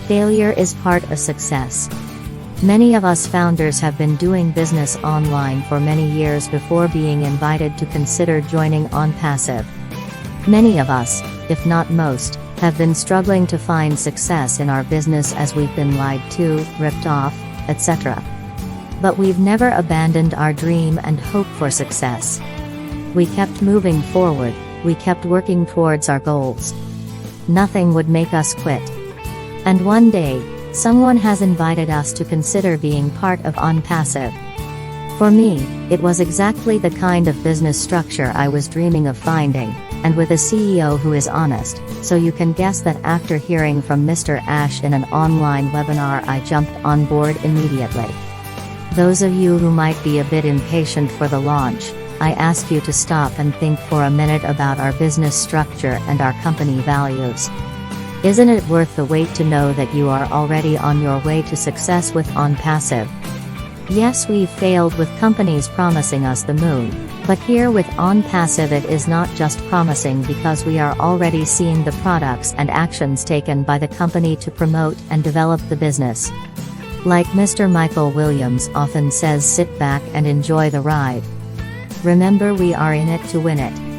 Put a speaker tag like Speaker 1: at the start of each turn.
Speaker 1: Failure is part of success. Many of us founders have been doing business online for many years before being invited to consider joining Onpassive. Many of us, if not most, have been struggling to find success in our business as we've been lied to, ripped off, etc. But we've never abandoned our dream and hope for success. We kept moving forward, we kept working towards our goals. Nothing would make us quit. And one day, someone has invited us to consider being part of Onpassive. For me, it was exactly the kind of business structure I was dreaming of finding, and with a CEO who is honest, so you can guess that after hearing from Mr. Ash in an online webinar I jumped on board immediately. Those of you who might be a bit impatient for the launch, I ask you to stop and think for a minute about our business structure and our company values. Isn't it worth the wait to know that you are already on your way to success with Onpassive? Yes, we've failed with companies promising us the moon, but here with Onpassive it is not just promising because we are already seeing the products and actions taken by the company to promote and develop the business. Like Mr. Michael Williams often says, sit back and enjoy the ride. Remember, we are in it to win it.